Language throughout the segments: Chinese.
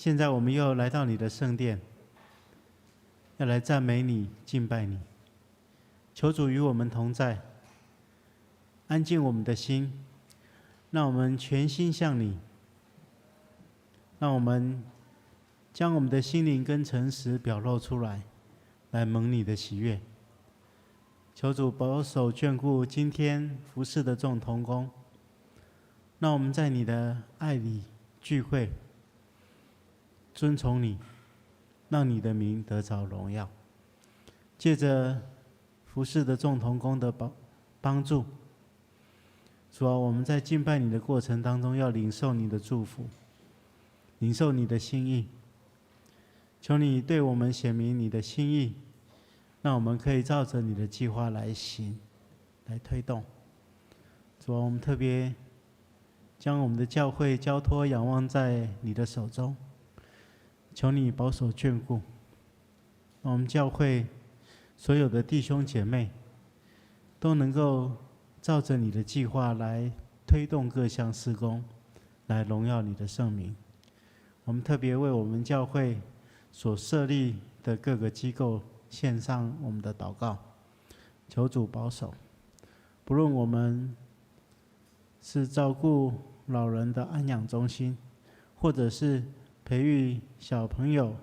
现在我们又来到你的圣殿，要来赞美你、敬拜你。求主与我们同在，安静我们的心，让我们全心向你，让我们将我们的心灵跟诚实表露出来，来蒙你的喜悦。求主保守眷顾今天服侍的众同工，让我们在你的爱里聚会，尊崇你，让你的名得着荣耀。借着服侍的众同工的帮助，主啊，我们在敬拜你的过程当中，要领受你的祝福，领受你的心意。求你对我们显明你的心意，让我们可以照着你的计划来行，来推动。主啊，我们特别将我们的教会交托仰望在你的手中，求你保守眷顾，让我们教会所有的弟兄姐妹都能够照着你的计划来推动各项事工，来荣耀你的圣名。我们特别为我们教会所设立的各个机构献上我们的祷告，求主保守。不论我们是照顾老人的安养中心，或者是培育小朋友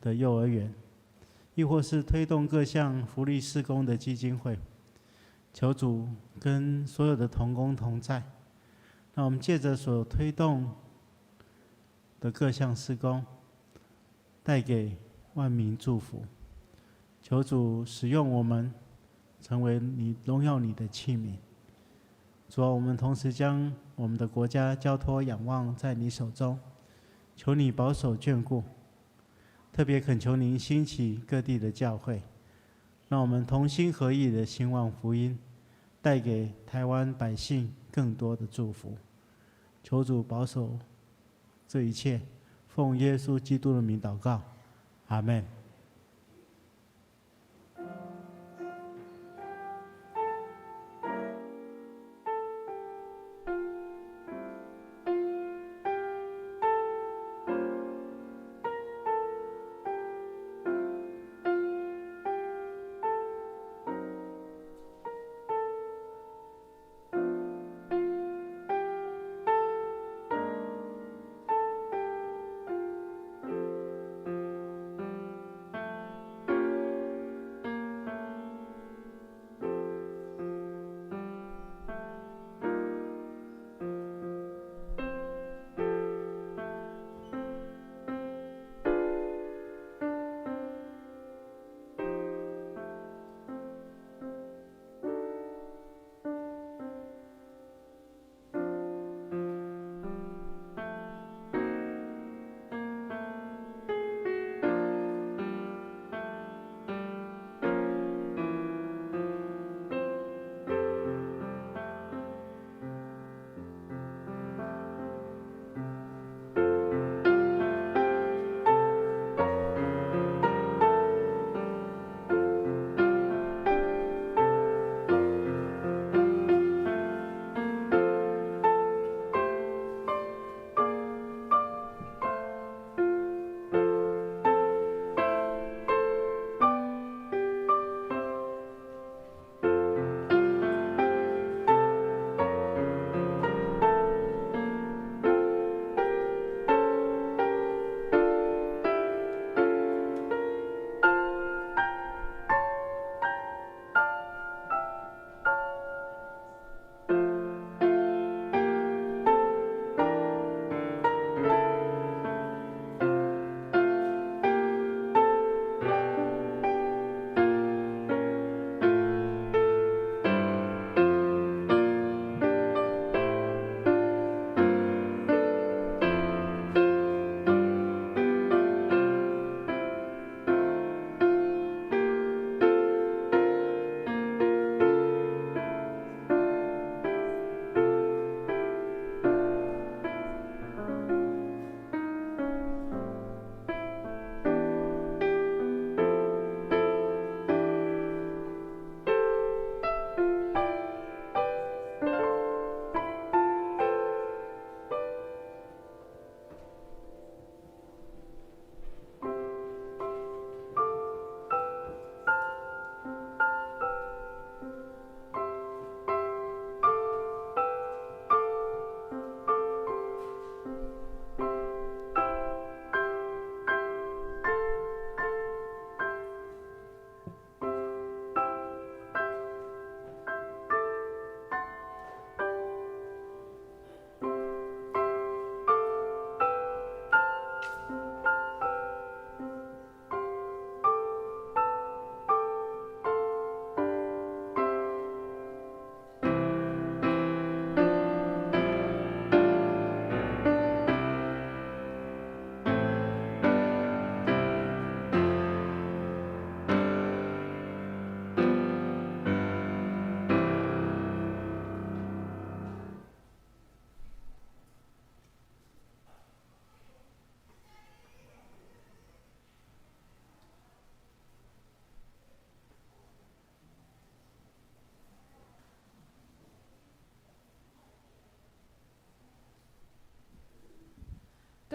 的幼儿园，亦或是推动各项福利事工的基金会，求主跟所有的同工同在，让我们借着所推动的各项事工，带给万民祝福。求主使用我们，成为你荣耀你的器皿。主啊，我们同时将我们的国家交托仰望在你手中，求你保守眷顾，特别恳求您兴起各地的教会，让我们同心合意的兴旺福音，带给台湾百姓更多的祝福。求主保守这一切，奉耶稣基督的名祷告，阿们。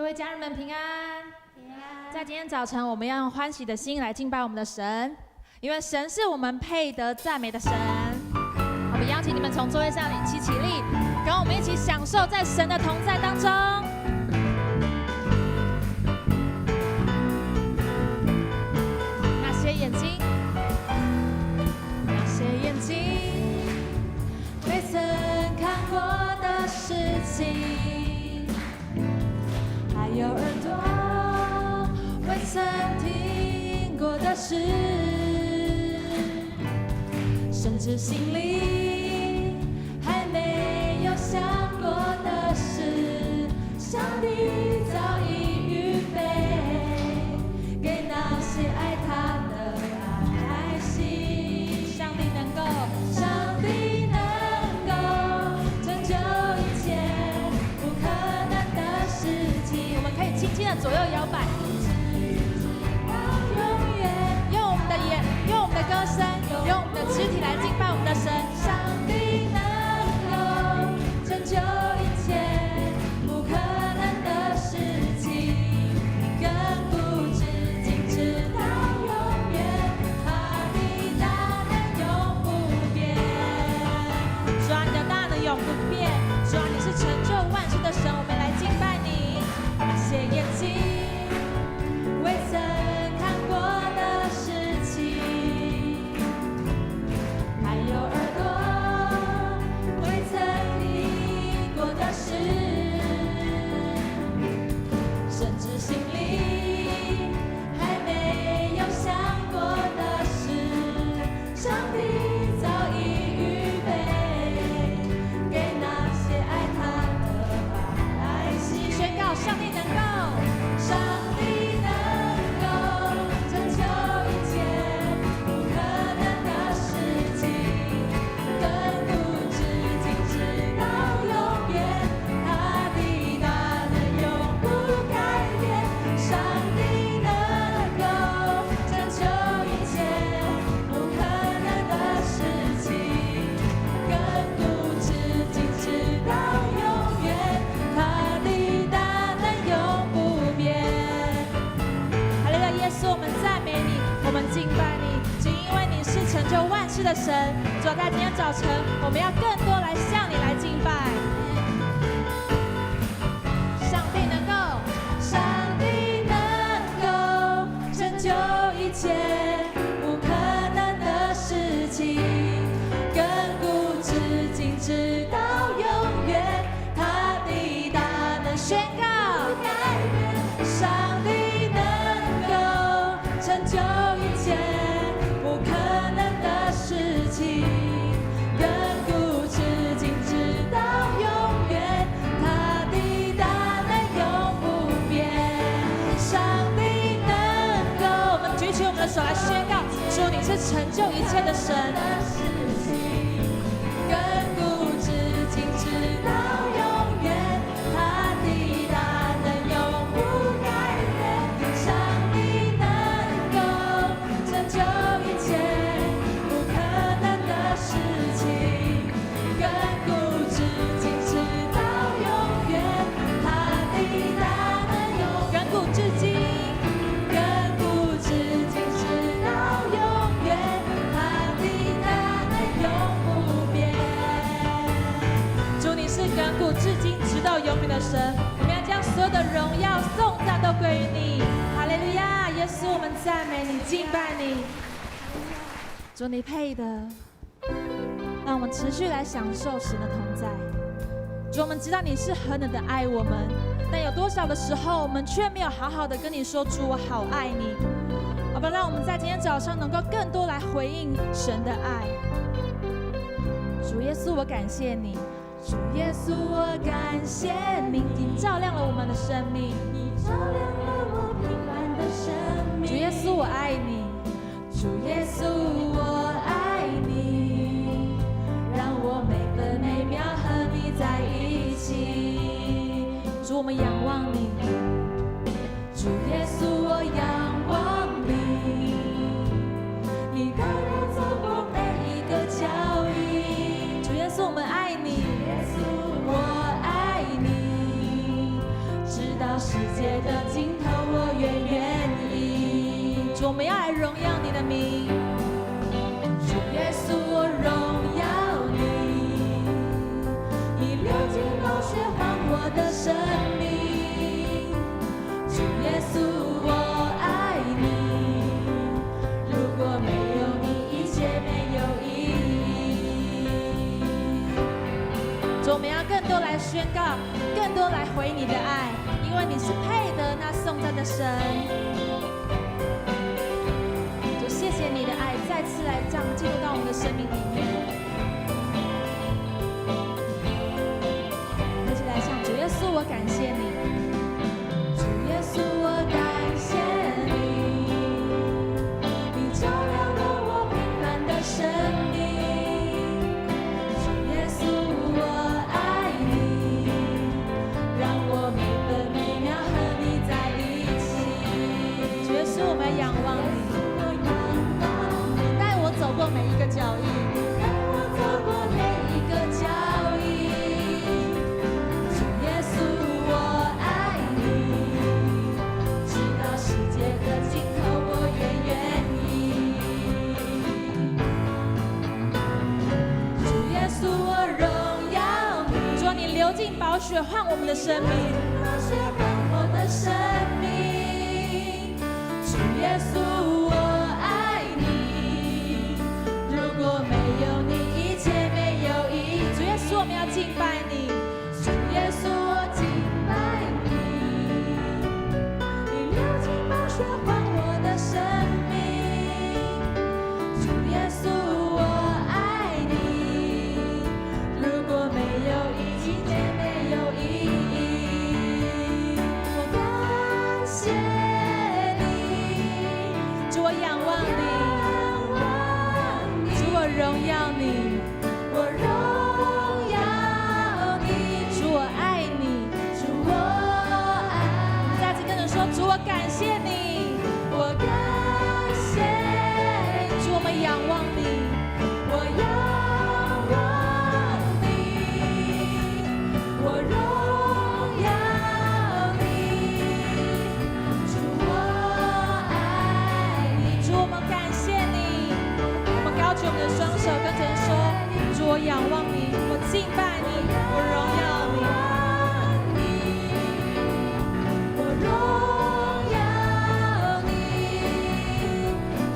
位家人们平安。在今天早晨，我们要用欢喜的心来敬拜我们的神，因为神是我们配得赞美的神。我们邀请你们从座位上起立，跟我们一起享受在神的同在当中。那些眼睛未曾看过的事情，还有耳朵未曾听过的事，甚至心里还没有想过的事，上帝早已预备给那些爱他的百姓。上帝能够成就一切不可能的事情。我们可以轻轻的左右摇摆，永远用我们的眼，用我们的歌声，用我们的肢体来敬拜我们的神。上帝能够成就一切不可能的事情，亘古至今直到永远，他的大能永不变。主啊，你的大能永不变。主啊，你是成就万事的神，我们来敬拜你。那些眼睛未曾看过的事情，还有耳朵未曾听过的事，甚至心里还没有想过的事，上帝早已预备给那些爱他的百姓。宣告上帝能够，上帝能够成就一切不可能的事情，亘古至今直到永远，他的大能永不改变。上帝能够成就一切不可能的事情，亘古至今直到永远，他的大能永不变。哈利路亚，耶稣，我们赞美你，我们敬拜你，只因为你是成就万事的神。主啊，在今天早晨，我们要更多来向你来敬拜。上帝能够，上帝能够成就一切不可能的事情，亘古至今直到永远，他的大能宣告改变。上帝能够成就一切不可能的事情，亘古至今直到永远，他的大能永不变。上帝能够，我们举起我们的手来宣告，主你是成就一切的神。亘古至今直到永远，他的大能永不改变。上帝能够成就一切不可能的事情，亘古至今直到永远，他的大能永亘古至今，亘古至今直到永远，他的大能永不变。主，你是亘古至今直到永远的神，我们要将所有的荣耀颂赞都归于你。哈利路亚，耶稣，我们赞美你，敬拜你。主，你配的，让我们持续来享受神的同在。主，我们知道你是何等的爱我们，但有多少的时候，我们却没有好好的跟你说，主，我好爱你。好吧，让我们在今天早上能够更多来回应神的爱。主耶稣，我感谢你。主耶稣，我感谢你，你照亮了我们的生命，你照亮了我平凡的生命。主耶稣，我爱你。主耶稣，我爱你，让我每分每秒和你在一起。主，我们仰望你。主耶稣，我仰望你，你带我走过每一个脚印。主耶稣，我们爱你。主耶稣，我爱你，直到世界们要来荣耀你的名。主耶稣，我荣耀你，你流尽宝血换我的生命。主耶稣，我爱你，如果没有你，一切没有意义。主，我们要更多来宣告，更多来回你的爱，因为你是配得那颂赞的神。主，谢谢你的爱再次来这样进入到我们的生命里面。一起来唱，主耶稣，我感谢你。主耶稣，我感谢你，你照亮了我平凡的生命。主耶稣，我爱你，让我每分每秒和你在一起。主耶稣，我们仰望你，带我走过每一个脚印，带我走过每一个脚印。主耶稣，我爱你，直到世界的尽头，我也愿意。主耶稣，我荣耀你，主，你流尽宝血换我们的生命，宝血换我的生命。主耶稣，我爱你，如果没有你，一切没有意义。主耶稣，我们要敬拜你。主耶稣，我敬拜你，你流尽宝血换我的生命。主耶稣，我爱你，如果没有你，一切没有意义。我感谢你，主，我仰望你，主，我荣耀你，我荣耀你，主，我爱你，主，我爱你。再次跟着说，主，我感谢你，我感谢你，主，我们仰望你，我仰望你，我荣耀你，主，我爱你，主，我们感谢你。我们高举我们的双手，跟着说，主，我仰望你，我敬拜你，我荣耀你，我荣耀你，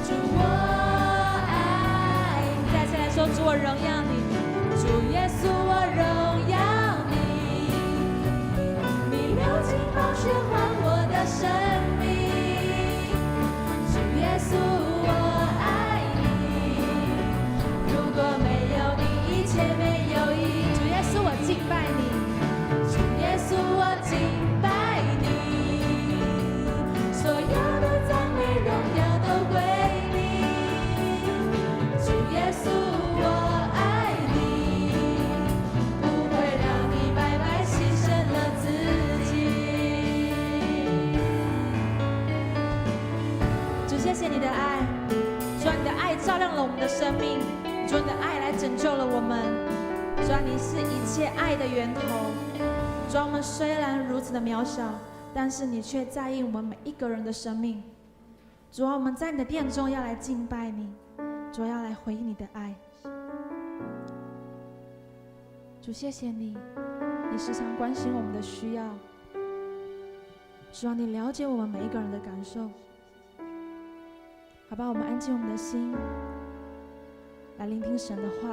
主，我爱你。再次来说，主，我荣耀你，主耶稣，我荣耀你，你流尽宝血换我的生命。主耶稣，我爱你，如果没有你，一切没有意义。主耶稣，我敬拜你，主耶稣，我敬拜你，所有的赞美荣耀都归你。主耶稣，我爱你，不会让你白白牺牲了自己。主，谢谢你的爱，主啊，你的爱照亮了我们的生命，主，你的爱来拯救了我们，主啊，你是一切爱的源头。主啊，我们虽然如此的渺小，但是你却在意我们每一个人的生命。主啊，我们在你的殿中要来敬拜你，主啊，要来回应你的爱。主，谢谢你，你时常关心我们的需要。主啊，你了解我们每一个人的感受。好吧，我们安静我们的心，来聆听神的话。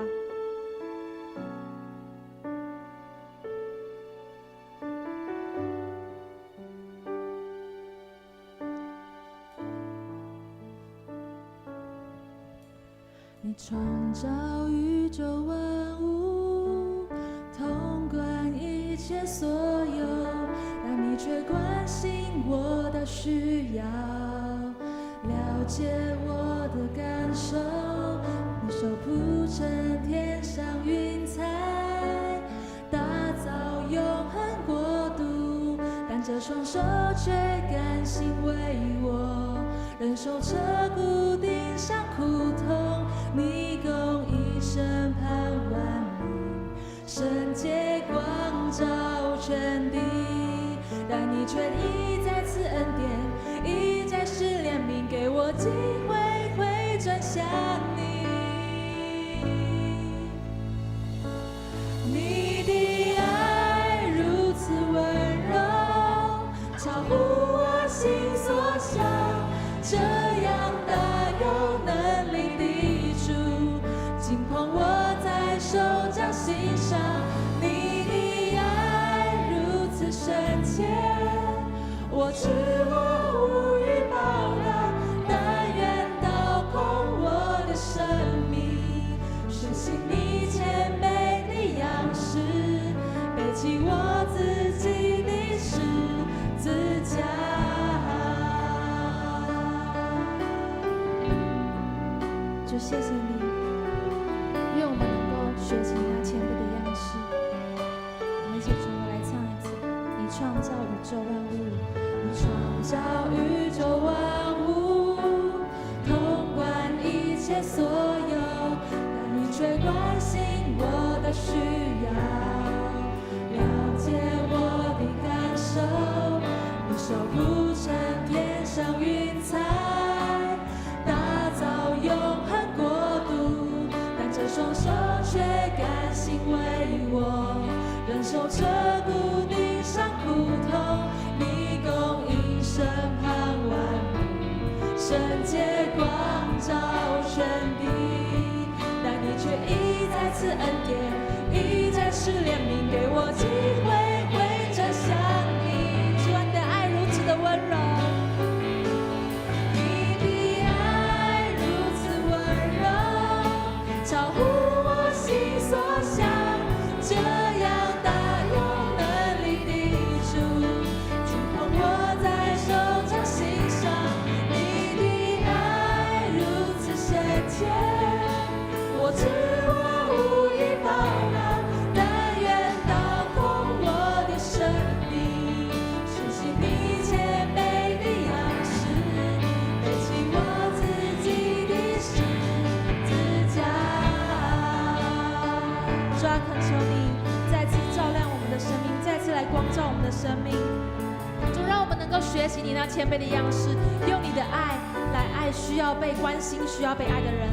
你创造宇宙万物，统管一切所有，但你却关心我的需要，了解我的感受。你手铺成天上云彩，打造永恒国度，但这双手却甘心为我忍受彻骨钉上苦痛。你共一生盼万民，圣洁光照全地，但你却一再赐恩典，一再施怜悯，给我今知我无以报答，但愿倒空我的生命，学习你谦卑的样式，背起我自己的十字架。主，谢谢你，愿我们能够学习那谦卑的样式。我们一起从头来唱一次。你创造宇宙万物，你创造宇宙万物，统管一切所有，但你却关心我的需要，了解我的感受，你手铺成天上云彩，打造永恒国度，但这双手却甘心为我忍受这固定伤苦痛，你供应身旁万物，圣洁光照全地，但你却一再赐恩典，一再施怜悯，给我机会回转向你。主啊，你的爱如此的温柔，你的爱如此温柔，超乎我心所想，这样大有能力的主，紧捧我在手掌心上，你的爱如此深切，我知我无以报答，但愿倒空我的生命，学习你谦卑的样式，背起我自己的十字架。主啊，恳求你再次照亮我们的生命，再次来光照我们的生命。主，让我们能够学习你那谦卑的样式，用你的爱来爱需要被关心、需要被爱的人。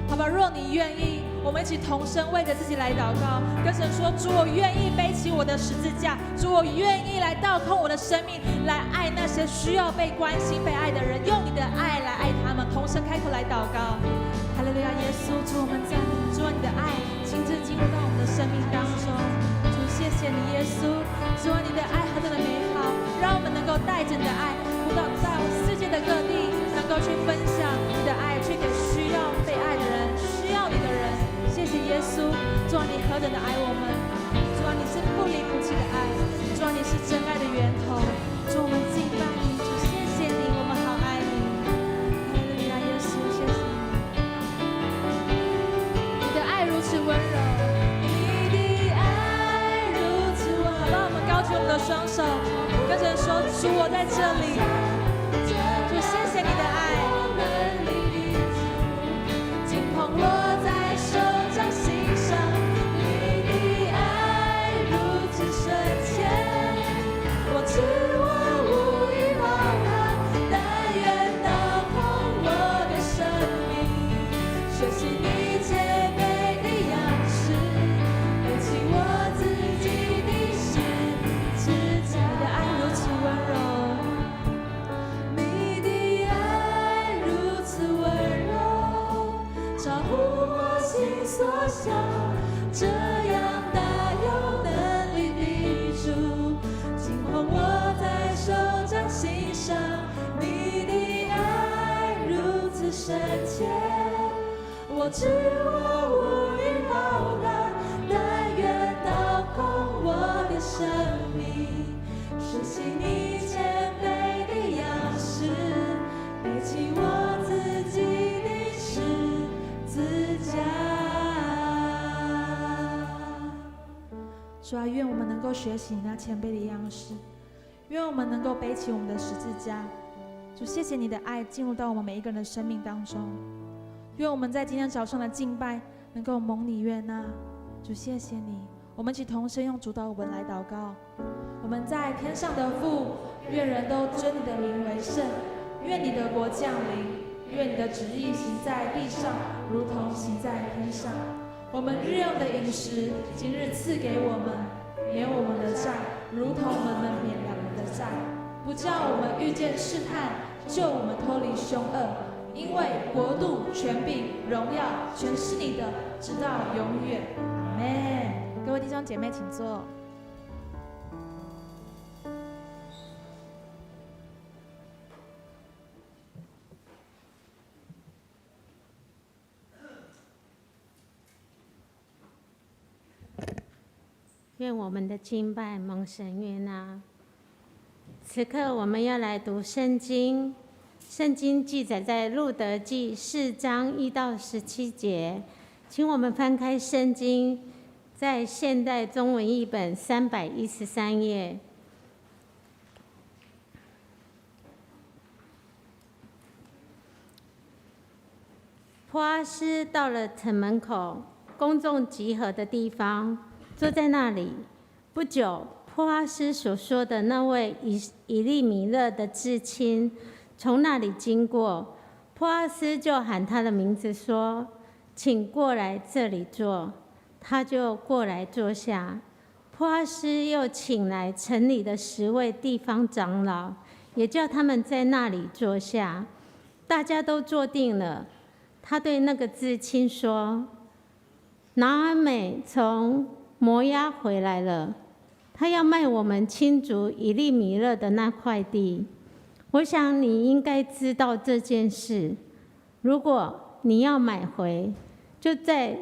好吧，若你愿意，我们一起同声为着自己来祷告，跟神说：主，我愿意背起我的十字架，主，我愿意来倒空我的生命，来爱那些需要被关心、被爱的人，用你的爱来爱他们。同声开口来祷告。哈利路亚，耶稣，主，我们赞美你，主，你的爱亲自进入到我们的生命当中。主，谢谢你，耶稣，主，你的爱何等的美好，让我们能够带着你的爱，不到在世界的各地，能够去分享你的爱，去给需要被爱的人，需要你的人。谢谢耶稣，主啊，你何等的爱我们，主啊，你是不离不弃的爱，主啊，你是真爱的源头，主，我们敬拜你，主，谢谢你，我们好爱你。哈利路亚，耶稣，谢谢你，你的爱如此温柔，你的爱如此温柔。好吧，我们高举我们的双手，跟神说：主，我在这里，主，谢谢你的爱，紧捧我在手掌心上，你的爱如此深切，我知我无以报答，但愿倒空我的生命，学习你谦卑的样式，背起我自己的十字架。你的爱如此温柔，你的爱如此温柔，超乎我心所想，这样大有能力的主，紧捧我在手掌心上，你的爱如此深切，我知我无以报答，但愿倒空我的生命，学习你谦卑的样式，背起我自己的十字架。主啊，愿我们能够学习你那谦卑的样式，愿我们能够背起我们的十字架。主，谢谢你的爱进入到我们每一个人的生命当中，愿我们在今天早上的敬拜能够蒙你悦纳。主，谢谢你，我们一起同声用主祷文来祷告。我们在天上的父，愿人都尊你的名为圣，愿你的国降临，愿你的旨意行在地上，如同行在天上。我们日用的饮食，今日赐给我们，免我们的债，如同我们免了人的债，不叫我们遇见试探，救我们脱离凶恶。因为国度、权柄、荣耀，全是你的，直到永远。阿们。各位弟兄姐妹，请坐。愿我们的敬拜蒙神悦纳。此刻我们要来读圣经，圣经记载在路得记4章1到17节，请我们翻开圣经，在现代中文译本313页。波阿斯到了城门口，公众集合的地方，坐在那里。不久，波阿斯所说的那位以利米勒的至亲从那里经过，波阿斯就喊他的名字说：“请过来这里坐。”他就过来坐下。波阿斯又请来城里的10位地方长老，也叫他们在那里坐下。大家都坐定了。他对那个至亲说：“拿阿美从摩押回来了，他要卖我们亲族以利米勒的那块地。我想你应该知道这件事。如果你要买回，就在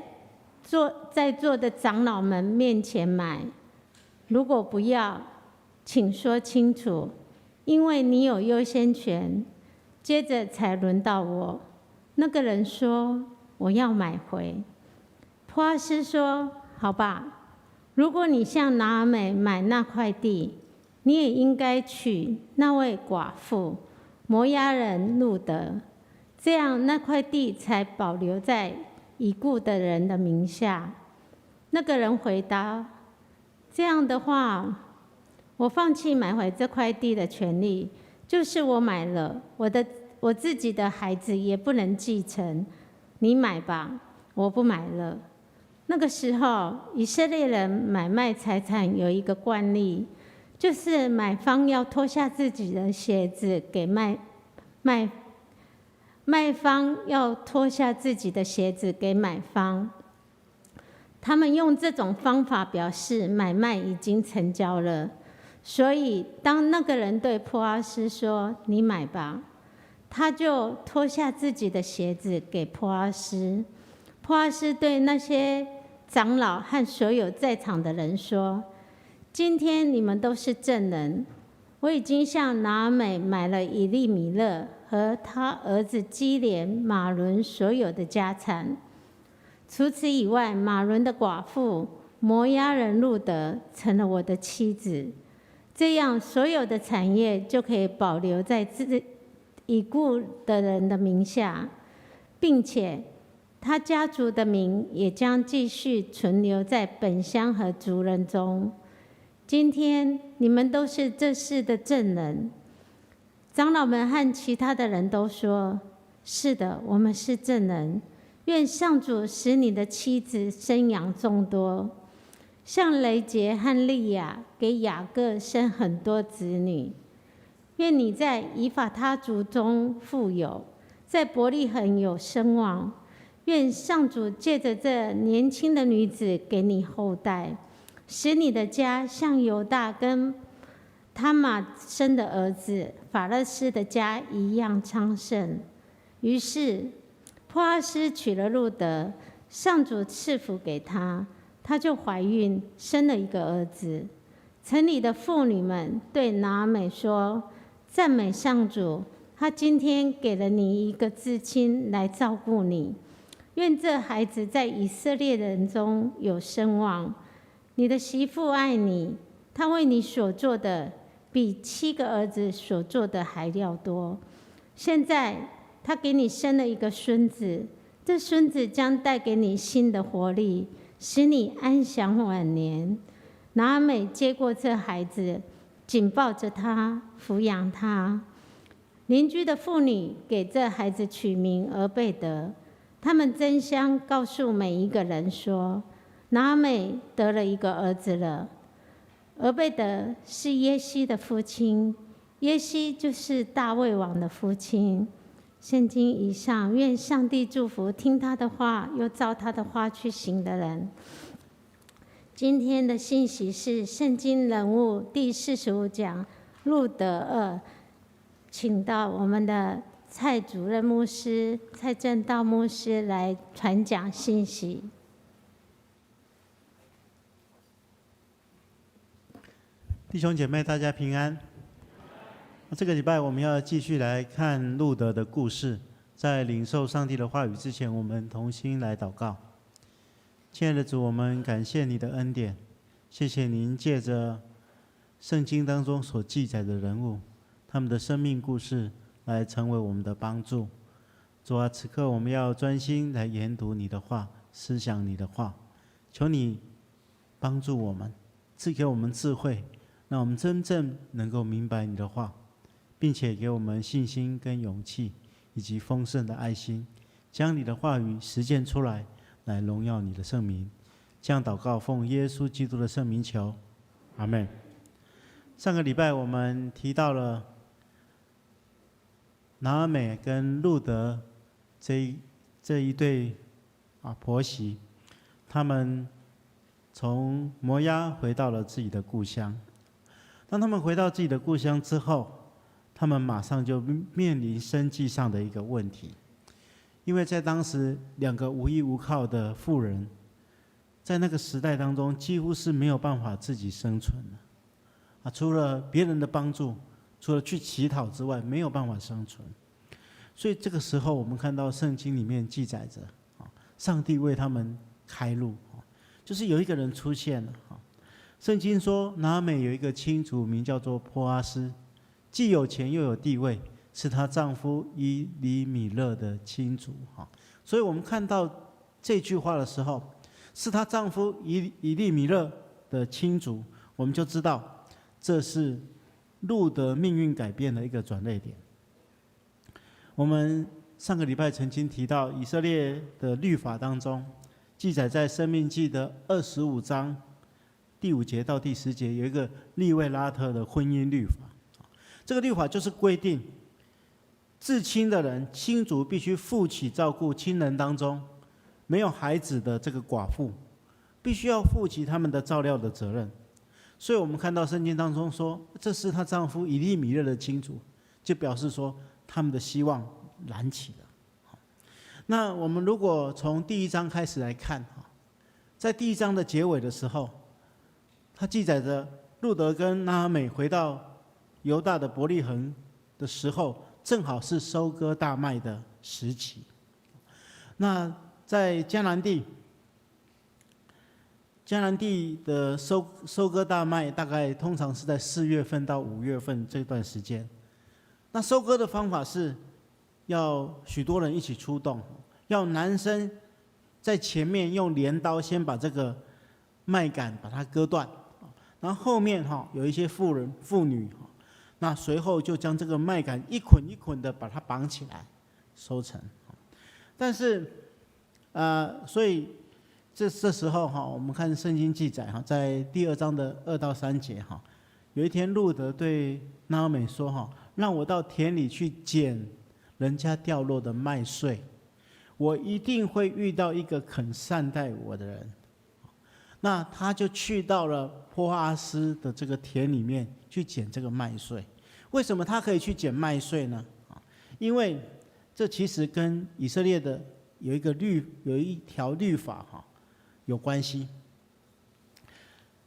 座的长老们面前买；如果不要，请说清楚，因为你有优先权，接着才轮到我。”那个人说：“我要买回。”波阿斯说：“好吧，如果你向拿阿美买那块地，你也应该娶那位寡妇摩押人路得，这样那块地才保留在已故的人的名下。”那个人回答：“这样的话，我放弃买回这块地的权利，就是我买了我自己的孩子也不能继承，你买吧，我不买了。”那个时候，以色列人买卖财产有一个惯例，就是买方要脱下自己的鞋子给卖方要脱下自己的鞋子给买方。他们用这种方法表示买卖已经成交了。所以，当那个人对波阿斯说：“你买吧”，他就脱下自己的鞋子给波阿斯。波阿斯对那些长老和所有在场的人说：“今天你们都是证人，我已经向拿阿美买了以利米勒和他儿子基连、马伦所有的家产。除此以外，马伦的寡妇摩押人路得成了我的妻子，这样所有的产业就可以保留在已故的人的名下，并且他家族的名也将继续存留在本乡和族人中。今天你们都是这事的证人。”长老们和其他的人都说：“是的，我们是证人。愿上主使你的妻子生养众多，像雷杰和利亚给雅各生很多子女。愿你在以法他族中富有，在伯利恒有声望。愿上主借着这年轻的女子给你后代，使你的家像犹大跟他玛生的儿子法勒斯的家一样昌盛。”于是波阿斯娶了路得，上主赐福给她，她就怀孕，生了一个儿子。城里的妇女们对拿阿美说：“赞美上主，他今天给了你一个至亲来照顾你。愿这孩子在以色列人中有声望。你的媳妇爱你，她为你所做的比7个儿子所做的还要多。现在她给你生了一个孙子，这孙子将带给你新的活力，使你安享晚年。”拿阿美接过这孩子，紧抱着他，抚养他。邻居的妇女给这孩子取名俄贝德。他们争相告诉每一个人说：“拿阿美得了一个儿子了。”俄贝德是耶西的父亲，耶西就是大卫王的父亲。圣经以上，愿上帝祝福听他的话，又照他的话去行的人。今天的信息是圣经人物第45讲路得2，请到我们的蔡主任牧师蔡正道牧师来传讲信息。弟兄姐妹，大家平安。这个礼拜我们要继续来看路得的故事。在领受上帝的话语之前，我们同心来祷告。亲爱的主，我们感谢你的恩典，谢谢您借着圣经当中所记载的人物，他们的生命故事来成为我们的帮助。主啊，此刻我们要专心来研读你的话，思想你的话，求你帮助我们，赐给我们智慧，让我们真正能够明白你的话，并且给我们信心跟勇气，以及丰盛的爱心，将你的话语实践出来，来荣耀你的圣名。这样祷告，奉耶稣基督的圣名求，阿们。上个礼拜我们提到了拿俄美跟路得这一对婆媳，他们从摩押回到了自己的故乡。当他们回到自己的故乡之后，他们马上就面临生计上的一个问题，因为在当时两个无依无靠的妇人，在那个时代当中几乎是没有办法自己生存的除了别人的帮助，除了去乞讨之外，没有办法生存。所以这个时候我们看到圣经里面记载着上帝为他们开路，就是有一个人出现了。圣经说拿俄美有一个亲族名叫做波阿斯，既有钱又有地位，是她丈夫以利米勒的亲族。所以我们看到这句话的时候，是她丈夫以利米勒的亲族，我们就知道这是路得命运改变的一个转捩点。我们上个礼拜曾经提到以色列的律法当中，记载在申命记的25章第5节到第10节，有一个利未拉特的婚姻律法。这个律法就是规定，至亲的人亲族必须负起照顾亲人当中没有孩子的这个寡妇，必须要负起他们的照料的责任。所以我们看到圣经当中说，这是她丈夫以利米勒的亲族，就表示说他们的希望燃起了。那我们如果从第1章开始来看，在第1章的结尾的时候，它记载着路得跟拿俄美回到犹大的伯利恒的时候，正好是收割大麦的时期。那在迦南地的收割大麦，大概通常是在4月份到5月份这段时间。那收割的方法是要许多人一起出动，要男生在前面用镰刀先把这个麦秆把它割断，然后后面有一些妇女，那随后就将这个麦秆一捆一捆的把它绑起来收成。但是所以这时候我们看圣经记载在第2章的2到3节有一天路得对拿俄美说让我到田里去捡人家掉落的麦穗，我一定会遇到一个肯善待我的人。那他就去到了波阿斯的这个田里面去捡这个麦穗。为什么他可以去捡麦穗呢？因为这其实跟以色列的有一条律法有关系。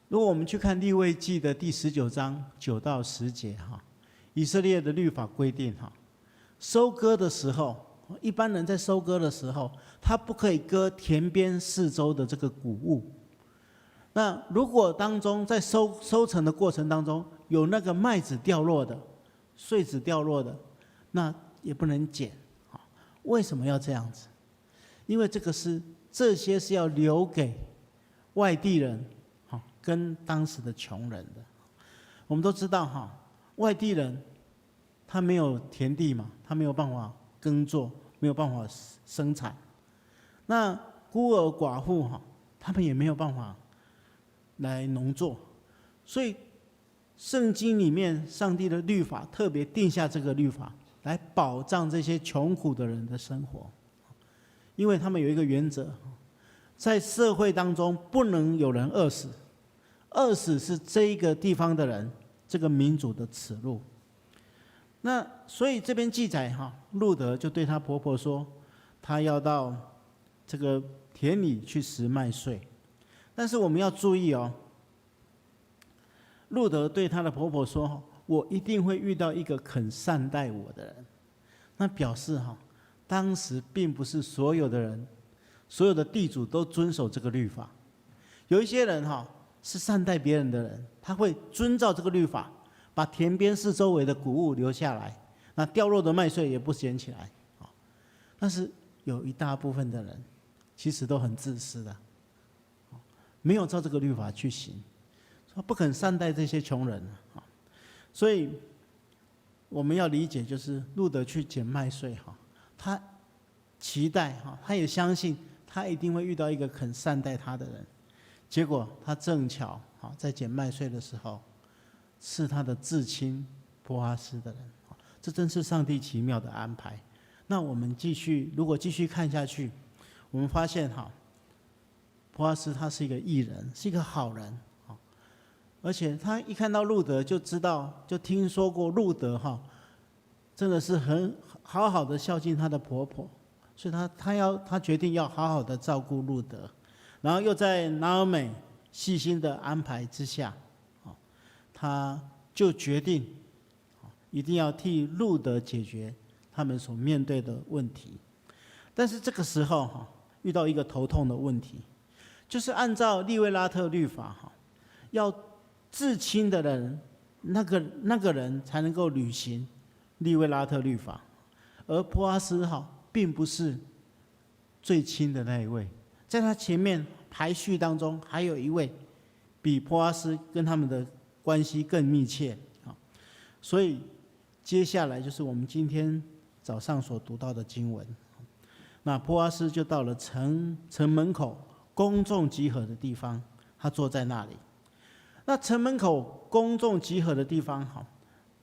如果我们去看利未记的第19章9到10节以色列的律法规定收割的时候，一般人在收割的时候，他不可以割田边四周的这个谷物。那如果当中在收成的过程当中有那个麦子掉落的、穗子掉落的，那也不能捡。为什么要这样子？因为这些是要留给外地人跟当时的穷人的。我们都知道外地人他没有田地嘛，他没有办法耕作，没有办法生产。那孤儿寡妇他们也没有办法来农作，所以圣经里面上帝的律法特别定下这个律法，来保障这些穷苦的人的生活。因为他们有一个原则，在社会当中不能有人饿死，饿死是这一个地方的人、这个民族的耻辱。那所以这边记载路得就对她婆婆说，她要到这个田里去拾麦穗。但是我们要注意路德对她的婆婆说：“我一定会遇到一个肯善待我的人。”那表示当时并不是所有的人、所有的地主都遵守这个律法。有一些人是善待别人的人，他会遵照这个律法，把田边四周围的谷物留下来，那掉落的麦穗也不捡起来。但是有一大部分的人，其实都很自私的，没有照这个律法去行，不肯善待这些穷人。所以我们要理解，就是路德去捡麦穗，他期待，他也相信他一定会遇到一个肯善待他的人。结果他正巧在捡麦穗的时候，是他的至亲波阿斯的人。这真是上帝奇妙的安排。那我们如果继续看下去，我们发现波阿斯他是一个义人，是一个好人，而且他一看到路德就知道，就听说过路德真的是很好好的孝敬他的婆婆，所以他决定要好好的照顾路德，然后又在拿俄美细心的安排之下，他就决定一定要替路德解决他们所面对的问题。但是这个时候遇到一个头痛的问题，就是按照利未拉特律法要至亲的人那个人才能够履行利未拉特律法，而波阿斯并不是最亲的那一位，在他前面排序当中还有一位比波阿斯跟他们的关系更密切。所以接下来就是我们今天早上所读到的经文。那波阿斯就到了城门口公众集合的地方，他坐在那里。那城门口公众集合的地方，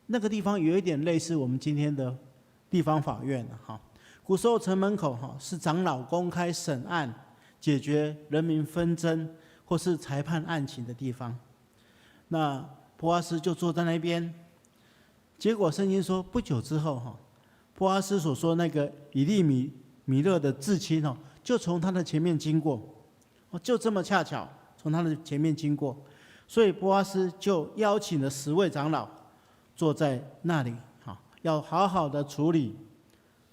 那个地方有一点类似我们今天的地方法院。古时候城门口是长老公开审案、解决人民纷争或是裁判案情的地方。那波阿斯就坐在那边，结果圣经说，不久之后波阿斯所说那个以利米勒的至亲就从他的前面经过，就这么恰巧从他的前面经过，所以波阿斯就邀请了10位长老坐在那里，要好好的处理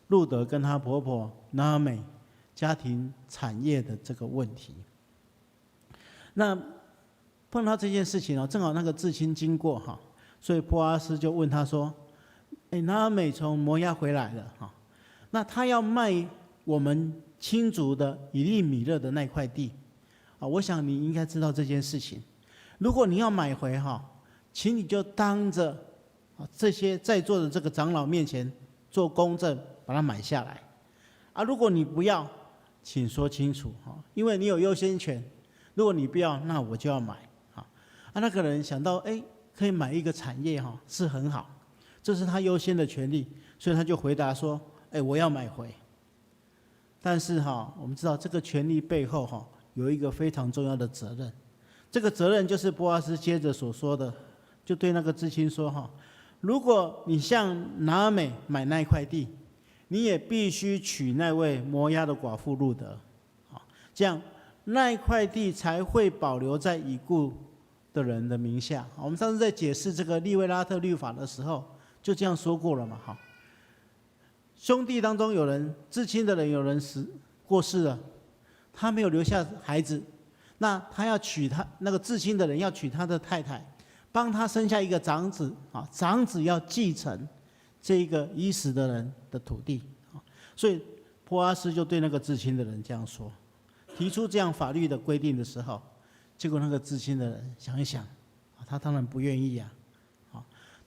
路德跟他婆婆拿俄美家庭产业的这个问题。那碰到这件事情正好那个至亲经过所以波阿斯就问他说：“拿俄美从摩押回来了那他要卖我们亲族的以利米勒的那块地我想你应该知道这件事情。如果你要买回请你就当着这些在座的这个长老面前做公证，把它买下来如果你不要，请说清楚因为你有优先权。如果你不要，那我就要买那个人想到可以买一个产业是很好，这是他优先的权利，所以他就回答说：我要买回。但是我们知道这个权利背后有一个非常重要的责任，这个责任就是波阿斯接着所说的，就对那个至亲说如果你向拿俄美买那块地，你也必须娶那位摩押的寡妇路德这样那一块地才会保留在已故的人的名下。我们上次在解释这个利未拉特律法的时候就这样说过了嘛兄弟当中有人至亲的人有人过世了，他没有留下孩子，那他要娶他那个至亲的人要娶他的太太，帮他生下一个长子长子要继承这一个已死的人的土地所以波阿斯就对那个至亲的人这样说，提出这样法律的规定的时候，结果那个至亲的人想一想他当然不愿意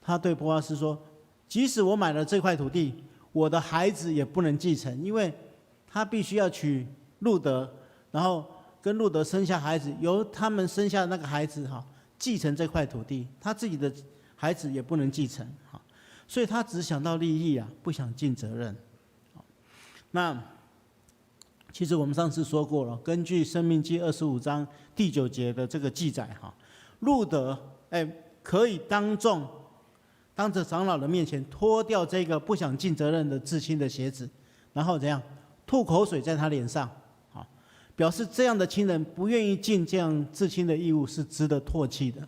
他对波阿斯说：即使我买了这块土地，我的孩子也不能继承，因为他必须要娶路德，然后跟路德生下孩子，由他们生下的那个孩子继承这块土地，他自己的孩子也不能继承所以他只想到利益不想尽责任。那其实我们上次说过了，根据申命记25章第9节的这个记载路德可以当着长老的面前脱掉这个不想尽责任的至亲的鞋子，然后怎样吐口水在他脸上表示这样的亲人不愿意尽这样至亲的义务是值得唾弃的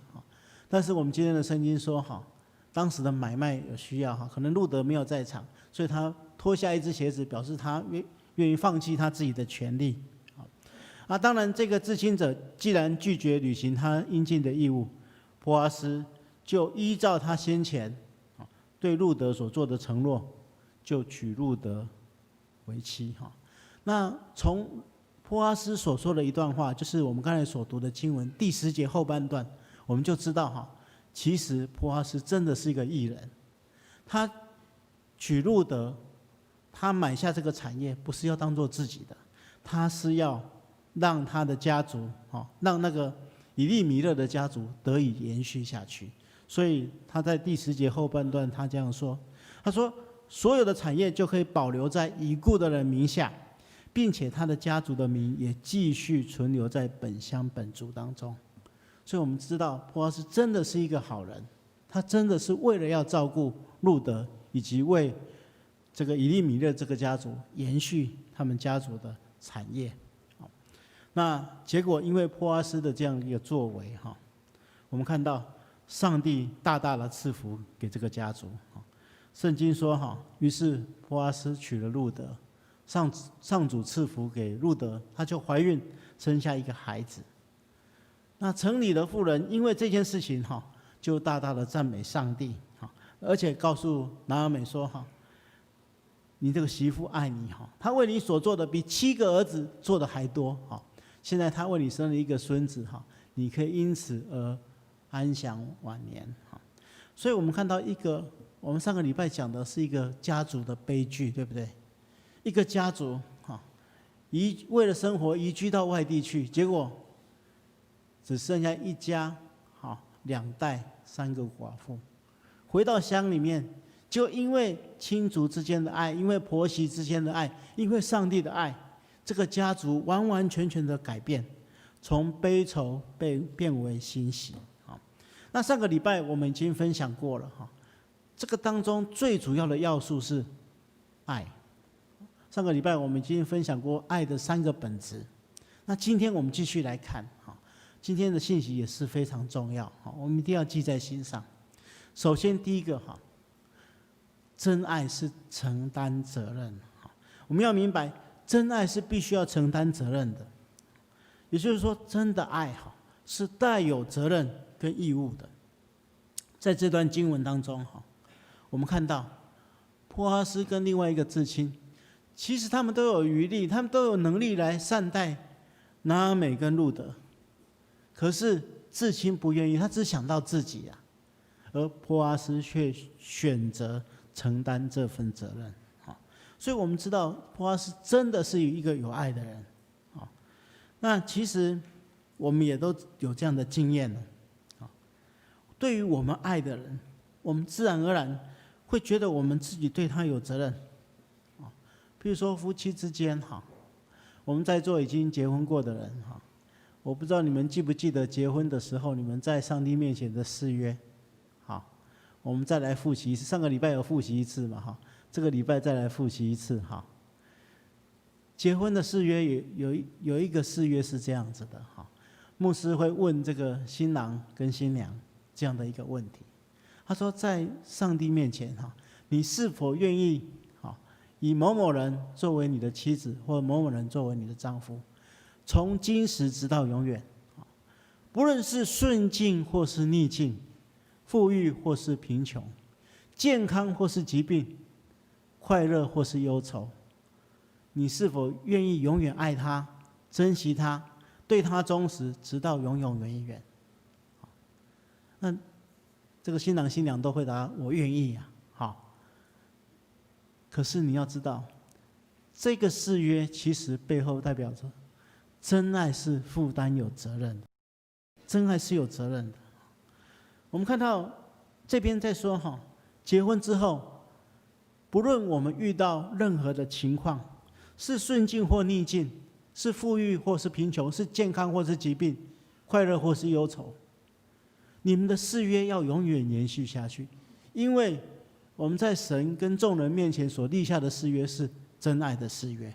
但是我们今天的圣经说哈，当时的买卖有需要哈，可能路德没有在场，所以他脱下一只鞋子，表示他愿意放弃他自己的权利。当然，这个至亲者既然拒绝履行他应尽的义务，波阿斯就依照他先前对路德所做的承诺，就娶路德为妻哈。那从波阿斯所说的一段话，就是我们刚才所读的经文第10节后半段，我们就知道哈，其实波阿斯真的是一个义人，他娶路德，他买下这个产业不是要当做自己的，他是要让他的家族让那个以利米勒的家族得以延续下去。所以他在第10节后半段他这样说，他说所有的产业就可以保留在已故的人名下，并且他的家族的名也继续存留在本乡本族当中。所以我们知道波阿斯真的是一个好人，他真的是为了要照顾路德，以及为这个以利米勒这个家族延续他们家族的产业。那结果因为波阿斯的这样一个作为哈，我们看到上帝大大的赐福给这个家族。圣经说哈，于是波阿斯娶了路德，上主赐福给路德，她就怀孕生下一个孩子。那城里的妇人因为这件事情哈，就大大的赞美上帝哈，而且告诉拿俄美说哈，你这个媳妇爱你哈，她为你所做的比7个儿子做的还多哈。现在她为你生了一个孙子哈，你可以因此而安享晚年哈。所以我们看到我们上个礼拜讲的是一个家族的悲剧，对不对？一个家族哈，为了生活移居到外地去，结果只剩下一家2代3个寡妇，回到乡里面，就因为亲族之间的爱，因为婆媳之间的爱，因为上帝的爱，这个家族完完全全的改变，从悲愁变为欣喜。那上个礼拜我们已经分享过了哈，这个当中最主要的要素是爱。上个礼拜我们已经分享过爱的3个本质。那今天我们继续来看哈，今天的信息也是非常重要哈，我们一定要记在心上。首先第一个哈，真爱是承担责任哈，我们要明白真爱是必须要承担责任的，也就是说真的爱哈是带有责任跟义务的。在这段经文当中哈，我们看到波阿斯跟另外一个至亲，其实他们都有余力，他们都有能力来善待拿俄美跟路德，可是至亲不愿意，他只想到自己啊，而波阿斯却选择承担这份责任。所以我们知道波阿斯真的是一个有爱的人。那其实我们也都有这样的经验了。对于我们爱的人，我们自然而然会觉得我们自己对他有责任。比如说夫妻之间哈，我们在座已经结婚过的人哈，我不知道你们记不记得结婚的时候你们在上帝面前的誓约。好，我们再来复习一次，上个礼拜有复习一次嘛哈，这个礼拜再来复习一次哈。结婚的誓约有一个誓约是这样子的哈，牧师会问这个新郎跟新娘这样的一个问题，他说在上帝面前哈，你是否愿意以某某人作为你的妻子，或某某人作为你的丈夫，从今时直到永远，不论是顺境或是逆境，富裕或是贫穷，健康或是疾病，快乐或是忧愁，你是否愿意永远爱他，珍惜他，对他忠实，直到永永远远？那这个新郎新娘都回答我愿意啊。好，可是你要知道，这个誓约其实背后代表着真爱是负担有责任的，真爱是有责任的。我们看到这边在说哈，结婚之后，不论我们遇到任何的情况，是顺境或逆境，是富裕或是贫穷，是健康或是疾病，快乐或是忧愁，你们的誓约要永远延续下去，因为我们在神跟众人面前所立下的誓约是真爱的誓约。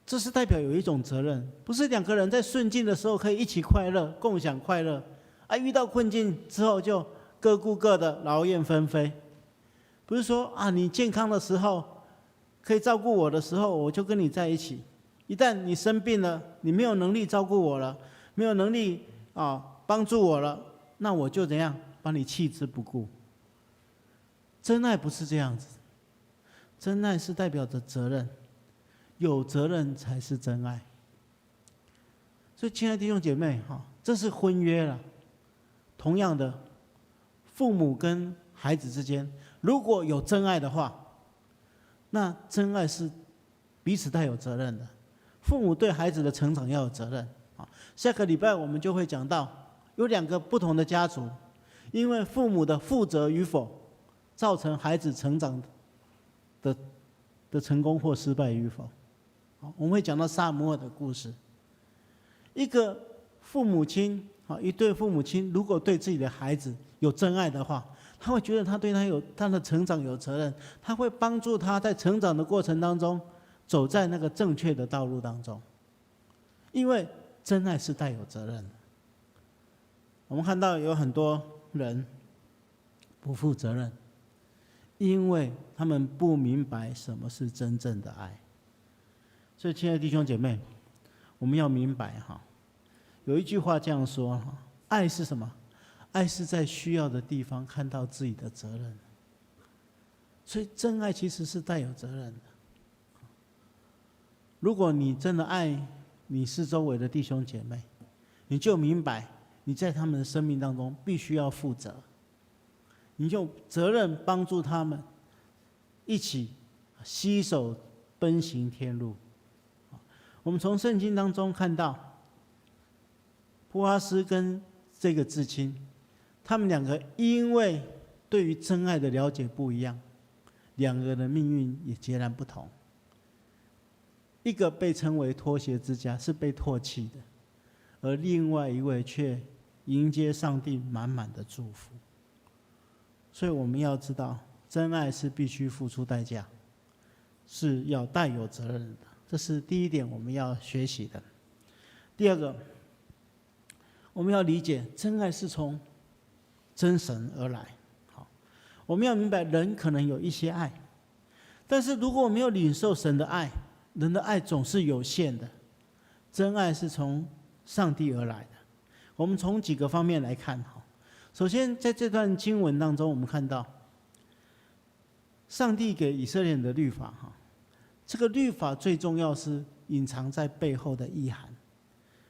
这是代表有一种责任，不是2个人在顺境的时候可以一起快乐，共享快乐，遇到困境之后就各顾各的，劳燕分飞。不是说你健康的时候可以照顾我的时候，我就跟你在一起；一旦你生病了，你没有能力照顾我了，没有能力帮助我了，那我就怎样把你弃之不顾。真爱不是这样子，真爱是代表着责任，有责任才是真爱。所以，亲爱的弟兄姐妹，这是婚约了。同样的，父母跟孩子之间，如果有真爱的话，那真爱是彼此带有责任的。父母对孩子的成长要有责任。下个礼拜我们就会讲到，有2个不同的家族，因为父母的负责与否，造成孩子成长的成功或失败与否。我们会讲到撒母耳的故事。一个父母亲，一对父母亲，如果对自己的孩子有真爱的话，他会觉得他对他的成长有责任，他会帮助他在成长的过程当中走在那个正确的道路当中。因为真爱是带有责任的。我们看到有很多人不负责任，因为他们不明白什么是真正的爱。所以，亲爱的弟兄姐妹，我们要明白有一句话这样说爱是什么？爱是在需要的地方看到自己的责任。所以，真爱其实是带有责任的。如果你真的爱你四周围的弟兄姐妹，你就明白你在他们的生命当中必须要负责，你就责任帮助他们一起携手奔行天路。我们从圣经当中看到，波阿斯跟这个至亲，他们2个因为对于真爱的了解不一样，2个人的命运也截然不同。一个被称为脱鞋之家，是被唾弃的，而另外一位却迎接上帝满满的祝福。所以我们要知道，真爱是必须付出代价，是要带有责任的。这是第一点我们要学习的。第二个，我们要理解真爱是从真神而来。我们要明白人可能有一些爱，但是如果我们要领受神的爱，人的爱总是有限的。真爱是从上帝而来的。我们从几个方面来看。首先，在这段经文当中，我们看到上帝给以色列人的律法，这个律法最重要是隐藏在背后的意涵，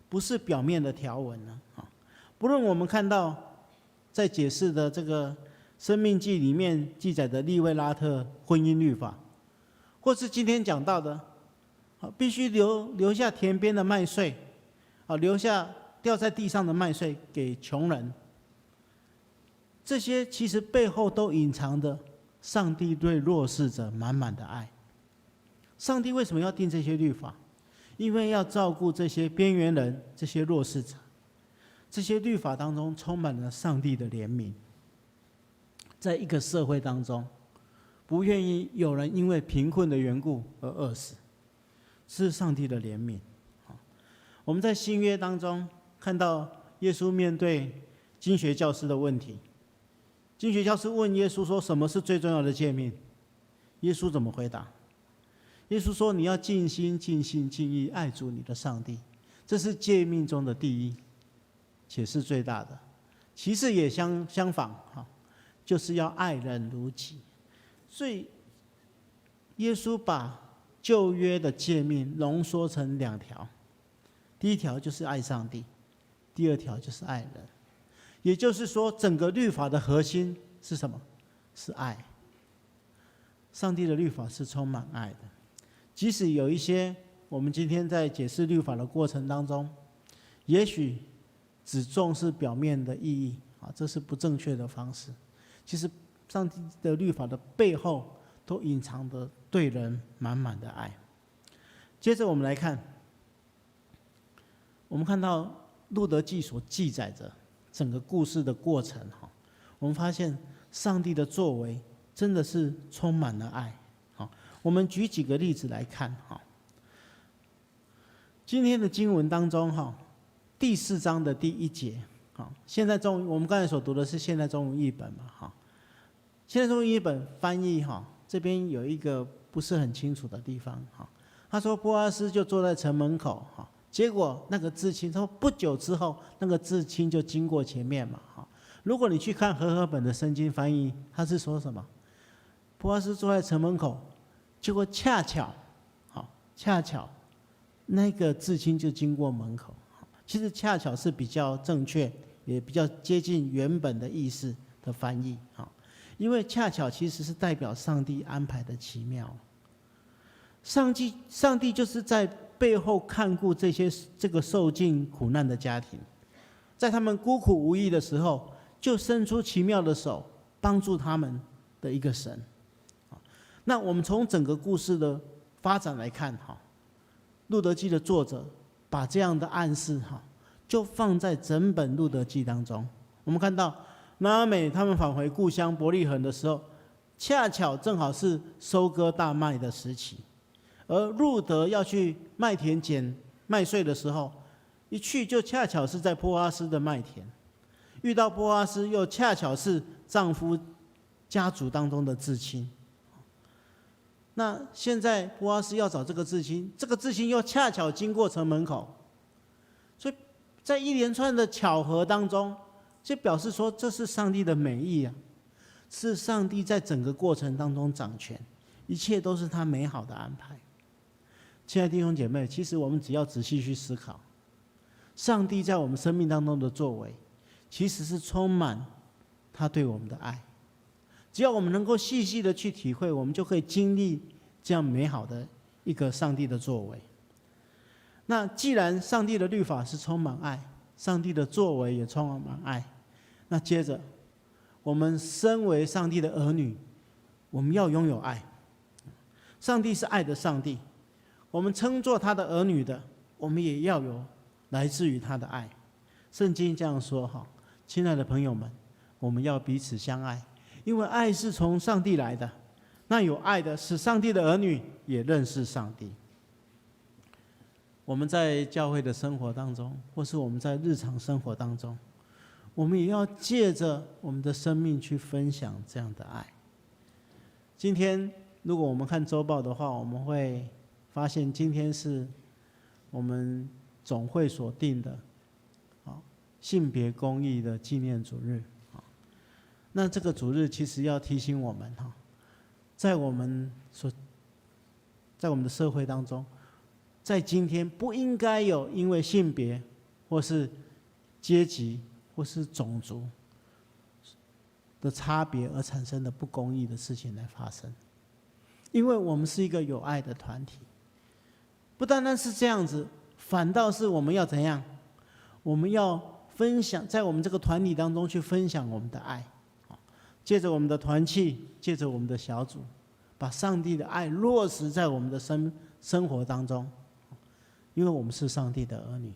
不是表面的条文。不论我们看到在解释的这个生命记里面记载的利未拉特婚姻律法，或是今天讲到的必须留下田边的麦穗，留下掉在地上的麦穗给穷人，这些其实背后都隐藏着上帝对弱势者满满的爱。上帝为什么要定这些律法？因为要照顾这些边缘人，这些弱势者。这些律法当中充满了上帝的怜悯。在一个社会当中，不愿意有人因为贫困的缘故而饿死，是上帝的怜悯。我们在新约当中看到耶稣面对经学教师的问题，经学教师问耶稣说：“什么是最重要的诫命？”耶稣怎么回答？耶稣说：“你要尽心、尽性、尽意爱主你的上帝，这是诫命中的第一，且是最大的。其次也相仿，就是要爱人如己。”所以，耶稣把旧约的诫命浓缩成2条，第一条就是爱上帝，第2条就是爱人。也就是说，整个律法的核心是什么？是爱。上帝的律法是充满爱的。即使有一些我们今天在解释律法的过程当中，也许只重视表面的意义，这是不正确的方式。其实上帝的律法的背后都隐藏着对人满满的爱。接着我们来看，我们看到路德记所记载着整个故事的过程，我们发现上帝的作为真的是充满了爱。我们举几个例子来看。今天的经文当中，第4章的第1节，好，现代中我们刚才所读的是现代中文译本嘛，哈，现代中文译本翻译哈，这边有一个不是很清楚的地方哈。他说波阿斯就坐在城门口哈，结果那个至亲，他说不久之后那个至亲就经过前面嘛哈。如果你去看和合本的圣经翻译，他是说什么？波阿斯坐在城门口，结果恰巧那个至亲就经过门口。其实恰巧是比较正确，也比较接近原本的意思的翻译啊。因为恰巧其实是代表上帝安排的奇妙。上帝就是在背后看顾这个受尽苦难的家庭，在他们孤苦无依的时候，就伸出奇妙的手帮助他们的一个神。那我们从整个故事的发展来看，哈，路德记的作者把这样的暗示哈，就放在整本路德记当中。我们看到拿俄美他们返回故乡伯利恒的时候，恰巧正好是收割大麦的时期，而路德要去麦田捡麦穗的时候，一去就恰巧是在波阿斯的麦田，遇到波阿斯又恰巧是丈夫家族当中的至亲。那现在波阿斯要找这个至亲，这个至亲又恰巧经过城门口，所以在一连串的巧合当中，就表示说这是上帝的美意啊，是上帝在整个过程当中掌权，一切都是他美好的安排。亲爱的弟兄姐妹，其实我们只要仔细去思考，上帝在我们生命当中的作为，其实是充满他对我们的爱。只要我们能够细细的去体会，我们就可以经历这样美好的一个上帝的作为。那既然上帝的律法是充满爱，上帝的作为也充满爱，那接着我们身为上帝的儿女，我们要拥有爱。上帝是爱的上帝，我们称作他的儿女的，我们也要有来自于他的爱。圣经这样说哈，亲爱的朋友们，我们要彼此相爱，因为爱是从上帝来的。那有爱的使上帝的儿女也认识上帝。我们在教会的生活当中，或是我们在日常生活当中，我们也要借着我们的生命去分享这样的爱。今天如果我们看周报的话，我们会发现今天是我们总会所定的性别公益的纪念主日。那这个主日其实要提醒我们在我们的社会当中，在今天不应该有因为性别或是阶级或是种族的差别而产生的不公义的事情来发生。因为我们是一个有爱的团体，不单单是这样子，反倒是我们要怎样？我们要分享，在我们这个团体当中去分享我们的爱，借着我们的团契，借着我们的小组，把上帝的爱落实在我们的生活当中。因为我们是上帝的儿女，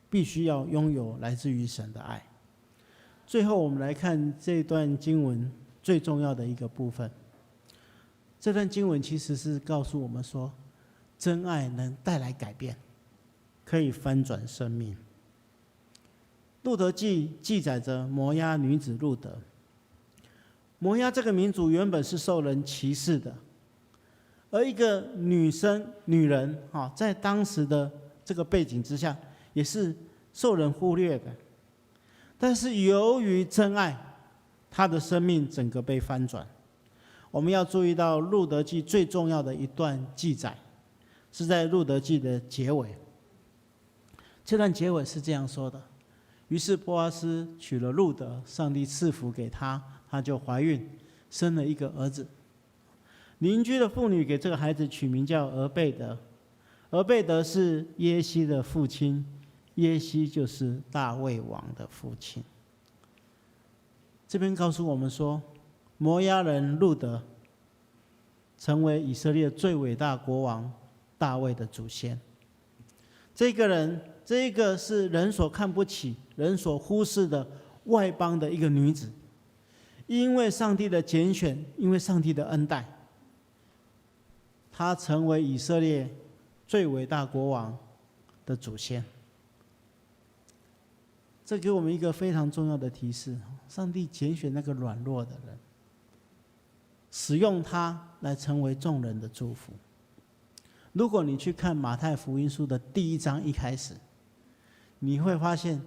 必须要拥有来自于神的爱。最后我们来看这段经文最重要的一个部分。这段经文其实是告诉我们说，真爱能带来改变，可以翻转生命。路德记记载着摩押女子路德。摩押这个民族原本是受人歧视的，而一个女人在当时的这个背景之下，也是受人忽略的。但是由于真爱，她的生命整个被翻转。我们要注意到路德记最重要的一段记载，是在路德记的结尾。这段结尾是这样说的：于是波阿斯娶了路德，上帝赐福给她，她就怀孕，生了一个儿子。邻居的妇女给这个孩子取名叫俄贝德，俄贝德是耶西的父亲，耶西就是大卫王的父亲。这边告诉我们说，摩押人路德成为以色列最伟大国王大卫的祖先。这个是人所看不起、人所忽视的外邦的一个女子，因为上帝的拣选，因为上帝的恩待，她成为以色列最伟大国王的祖先。这给我们一个非常重要的提示：上帝拣选那个软弱的人，使用他来成为众人的祝福。如果你去看马太福音书的第1章一开始，你会发现，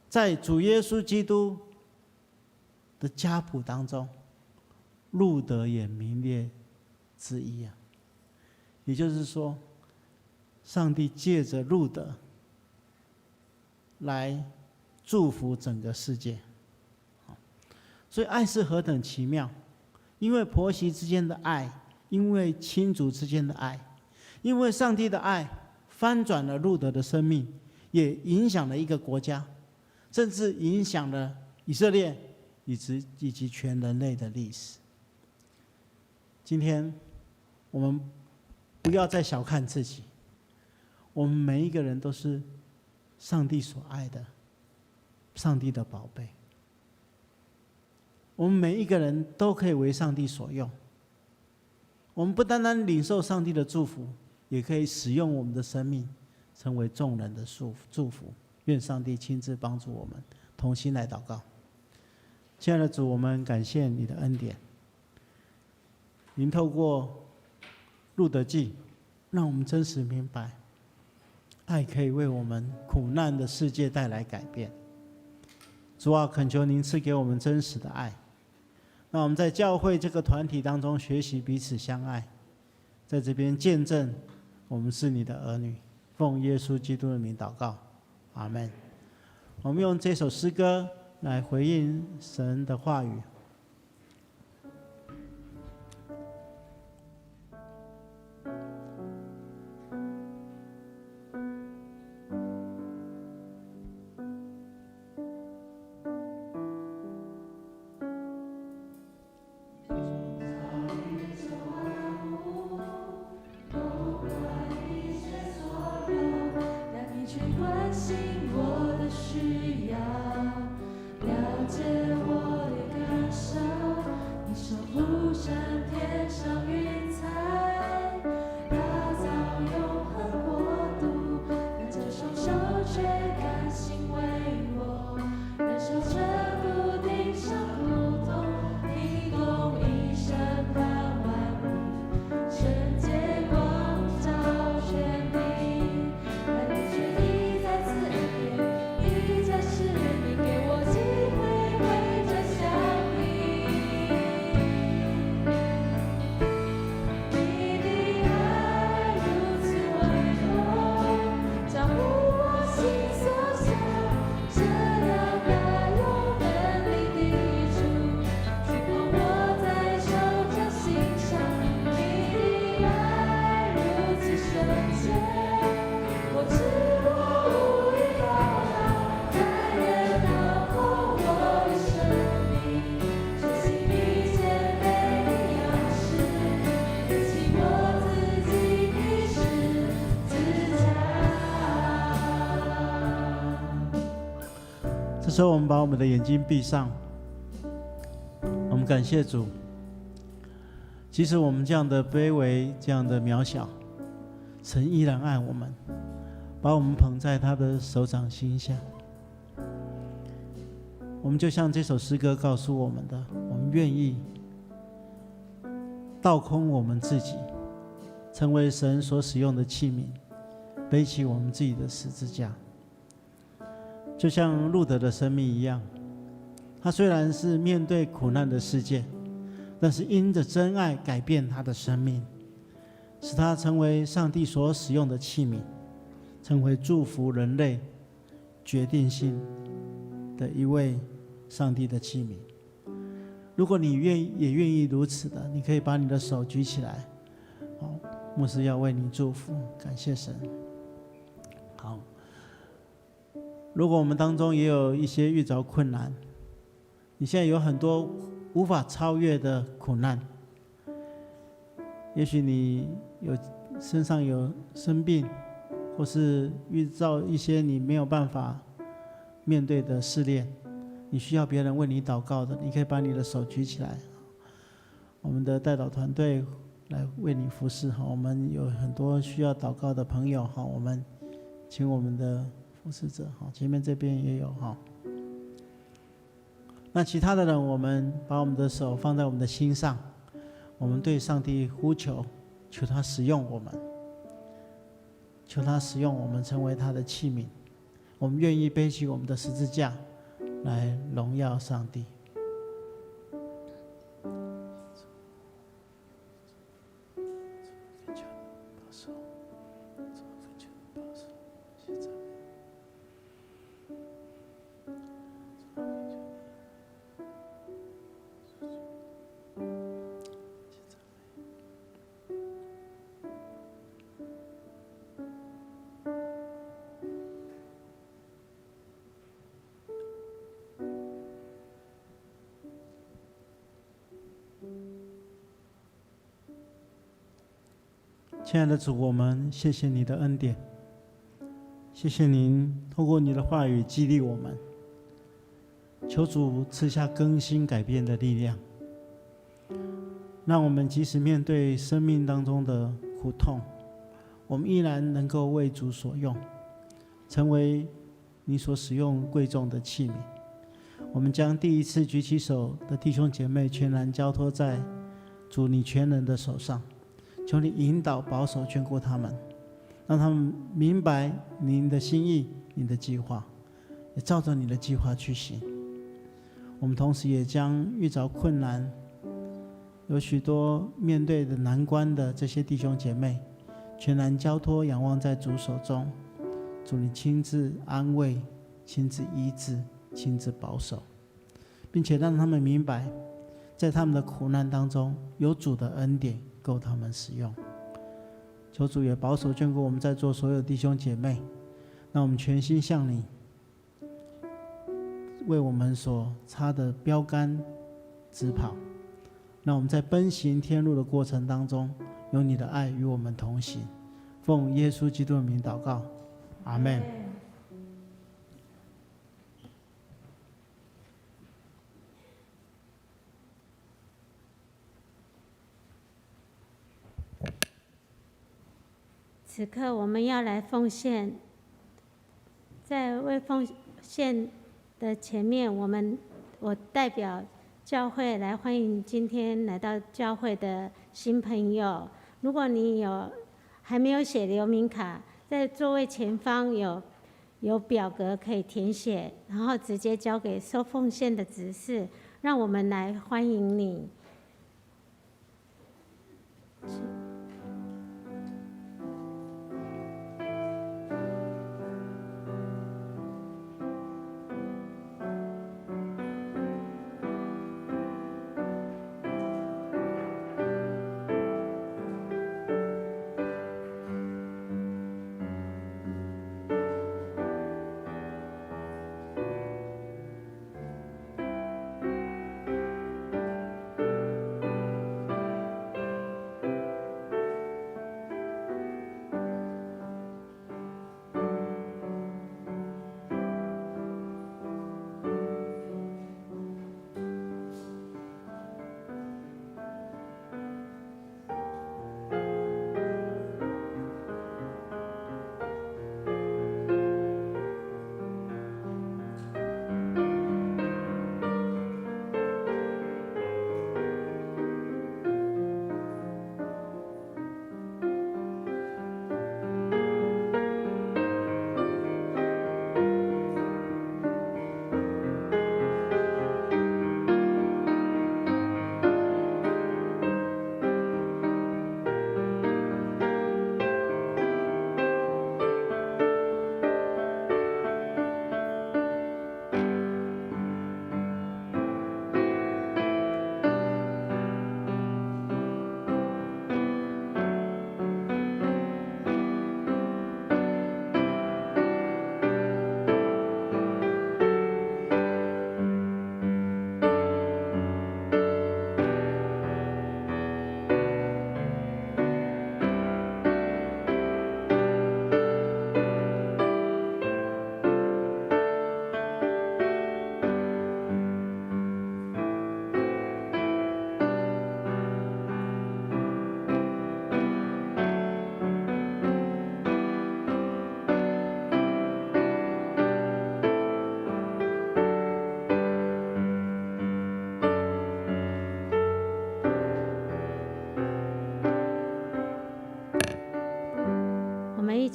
在主耶稣基督的家谱当中，路德也名列之一啊。也就是说，上帝借着路德来祝福整个世界。所以爱是何等奇妙，因为婆媳之间的爱，因为亲族之间的爱，因为上帝的爱翻转了路德的生命，也影响了一个国家，甚至影响了以色列以及全人类的历史。今天我们不要再小看自己，我们每一个人都是上帝所爱的，上帝的宝贝。我们每一个人都可以为上帝所用。我们不单单领受上帝的祝福，也可以使用我们的生命，成为众人的祝福。愿上帝亲自帮助我们，同心来祷告。亲爱的主，我们感谢你的恩典。您透过路德记，让我们真实明白，爱可以为我们苦难的世界带来改变。主啊，恳求您赐给我们真实的爱，让我们在教会这个团体当中学习彼此相爱，在这边见证我们是你的儿女。奉耶稣基督的名祷告，阿们。我们用这首诗歌来回应神的话语。这时候我们把我们的眼睛闭上，我们感谢主，即使我们这样的卑微，这样的渺小，神依然爱我们，把我们捧在他的手掌心下。我们就像这首诗歌告诉我们的，我们愿意倒空我们自己，成为神所使用的器皿，背起我们自己的十字架。就像路德的生命一样，他虽然是面对苦难的世界，但是因着真爱改变他的生命，使他成为上帝所使用的器皿，成为祝福人类决定性的一位上帝的器皿。如果你也愿意如此的，你可以把你的手举起来。好，牧师要为你祝福，感谢神。好，如果我们当中也有一些遇着困难，你现在有很多无法超越的苦难，也许你身上有生病，或是遇到一些你没有办法面对的试炼，你需要别人为你祷告的，你可以把你的手举起来，我们的代祷团队来为你服侍。我们有很多需要祷告的朋友，我们请我们的服侍者，前面这边也有。那其他的人，我们把我们的手放在我们的心上，我们对上帝呼求，求他使用我们，求他使用我们成为他的器皿。我们愿意背起我们的十字架来荣耀上帝。亲爱的主，我们谢谢你的恩典，谢谢您透过你的话语激励我们，求主赐下更新改变的力量，让我们即使面对生命当中的苦痛，我们依然能够为主所用，成为你所使用贵重的器皿。我们将第一次举起手的弟兄姐妹全然交托在主你全能的手上，求你引导保守眷顾他们，让他们明白您的心意，你的计划，也照着你的计划去行。我们同时也将遇着困难，有许多面对的难关的这些弟兄姐妹，全然交托仰望在主手中。主你亲自安慰，亲自医治，亲自保守，并且让他们明白，在他们的苦难当中，有主的恩典够他们使用。求主也保守眷顾我们在座所有弟兄姐妹，让我们全心向你，为我们所插的标杆直跑，让我们在奔行天路的过程当中，有你的爱与我们同行。奉耶稣基督的名祷告，阿们。此刻我们要来奉献，在为奉献的前面，我代表教会来欢迎今天来到教会的新朋友。如果你还没有写留名卡，在座位前方有表格可以填写，然后直接交给收奉献的执事，让我们来欢迎你。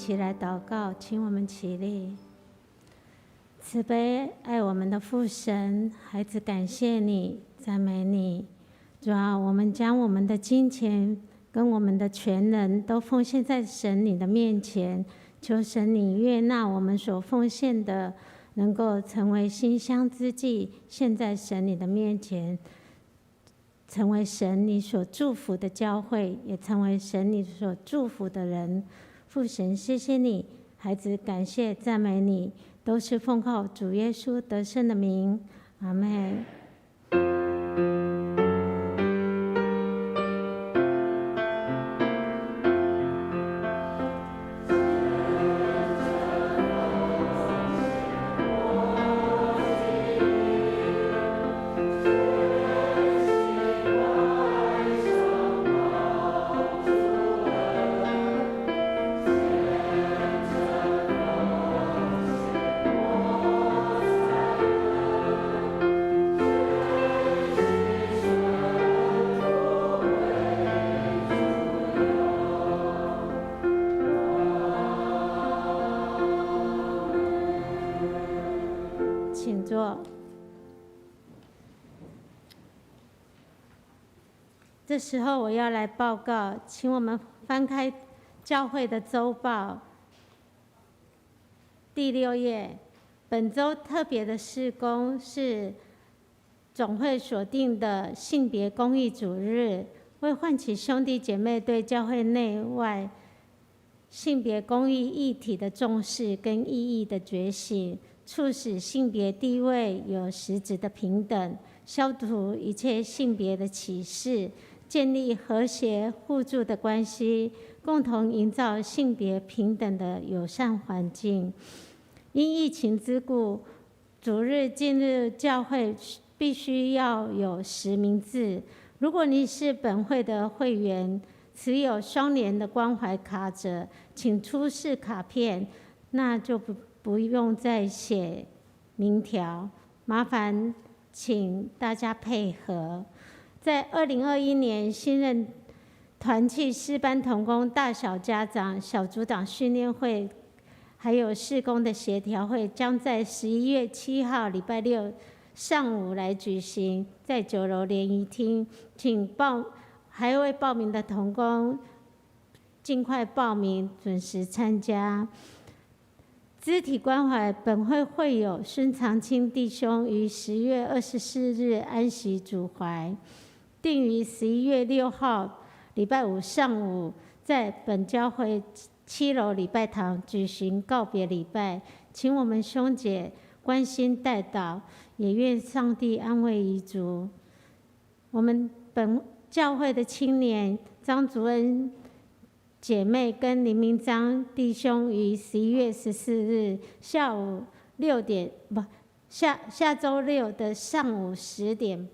起来祷告，请我们起立。慈悲爱我们的父神，孩子感谢你，赞美你。主啊，我们将我们的金钱跟我们的全人都奉献在神你的面前，求神你悦纳我们所奉献的，能够成为馨香之祭，献在神你的面前，成为神你所祝福的教会，也成为神你所祝福的人。父神，谢谢你，孩子感谢赞美你，都是奉靠主耶稣得胜的名，阿们。请坐。这时候我要来报告，请我们翻开教会的周报第6页。本周特别的事工是总会所定的性别公益主日，为唤起兄弟姐妹对教会内外性别公益议题的重视跟意义的觉醒，促使性别地位有实质的平等，消除一切性别的歧视，建立和谐互助的关系，共同营造性别平等的友善环境。因疫情之故，主日进入教会必须要有实名制。如果你是本会的会员，持有双联的关怀卡者，请出示卡片，那就不用再写名条，麻烦请大家配合。在2021年新任团契诗班同工大小家长小组长训练会，还有事工的协调会，将在11月7号礼拜六上午来举行，在9楼联谊厅，请还未报名的同工尽快报名，准时参加。肢体关怀本会会友孙长青弟兄于10月24日安息主怀，定于11月6号礼拜五上午在本教会7楼礼拜堂举行告别礼拜，请我们兄姐关心代祷，也愿上帝安慰遗族。我们本教会的青年张竹恩姐妹跟林明章弟兄于11月14日下午6点下周六的上午10点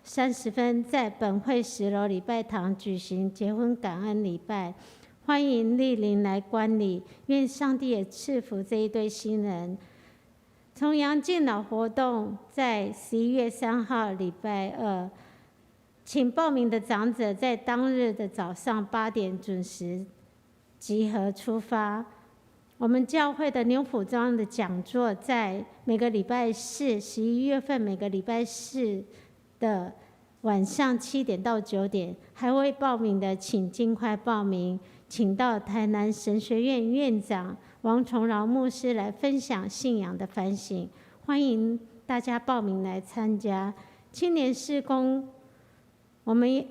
30分，在本会10楼礼拜堂举行结婚感恩礼拜，欢迎莅临来观礼，愿上帝也赐福这一对新人。重阳敬老活动在11月3号礼拜二，请报名的长者在当日的早上8点准时集合出发。我们教会的牛埔庄的讲座在每个礼拜四，11月份每个礼拜四的晚上7点到9点，还未报名的请尽快报名，请到台南神学院院长王崇饶牧师来分享信仰的反省，欢迎大家报名来参加。青年事工，我们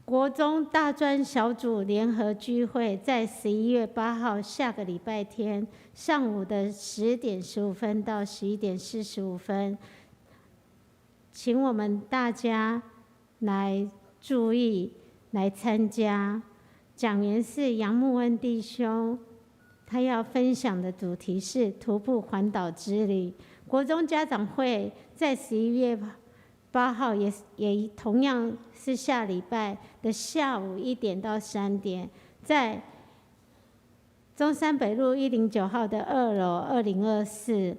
国中大专小组联合聚会在11月8号下个礼拜天上午的10点15分到11点45分，请我们大家来注意来参加。讲员是杨木恩弟兄，他要分享的主题是徒步环岛之旅。国中家长会在11月8号也同样是下礼拜的下午1点到3点，在中山北路109号的2楼2024，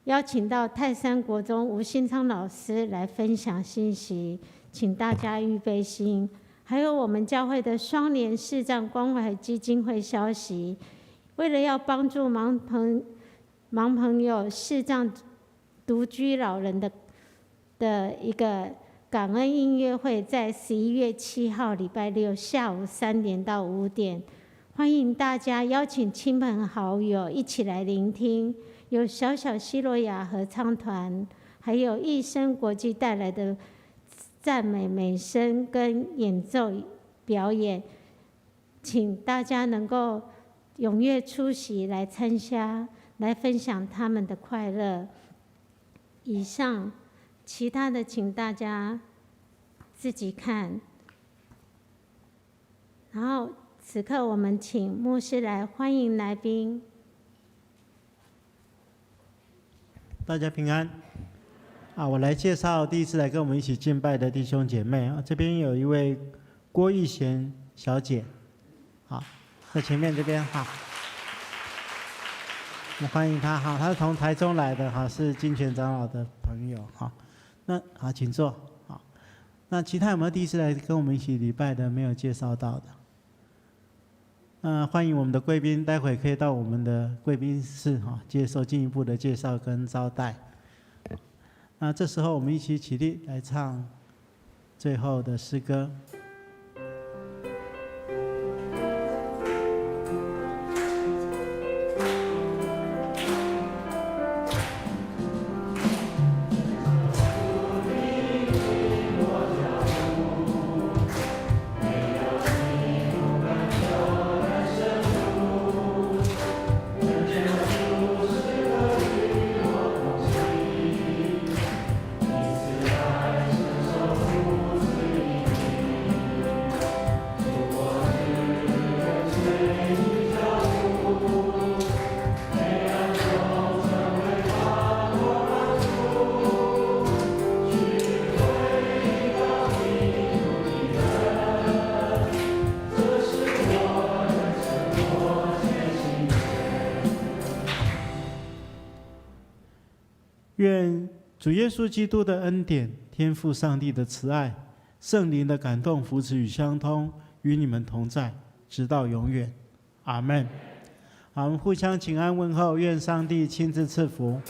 邀请到泰山国中吴新昌老师来分享信息，请大家预备心。还有我们教会的双联视障关怀基金会消息，为了要帮助盲朋友视障独居老人的一个感恩音乐会，在11月7号礼拜六下午3点到5点，欢迎大家邀请亲朋好友一起来聆听，有小小希罗亚合唱团，还有艺声国际带来的赞美美声跟演奏表演，请大家能够踊跃出席来参加，来分享他们的快乐。以上，其他的请大家自己看。然后此刻我们请牧师来欢迎来宾。大家平安。我来介绍第一次来跟我们一起敬拜的弟兄姐妹啊，这边有一位郭玉贤小姐，好，在前面这边好，我们欢迎她哈，她是从台中来的哈，是金泉长老的朋友哈。那好，请坐。好，那其他有没有第一次来跟我们一起礼拜的没有介绍到的？欢迎我们的贵宾，待会可以到我们的贵宾室哈，接受进一步的介绍跟招待。那这时候我们一起起立来唱最后的诗歌。愿主耶稣基督的恩典、天父上帝的慈爱、圣灵的感动、扶持与相通，与你们同在，直到永远。阿们。好，我们互相请安问候，愿上帝亲自赐福。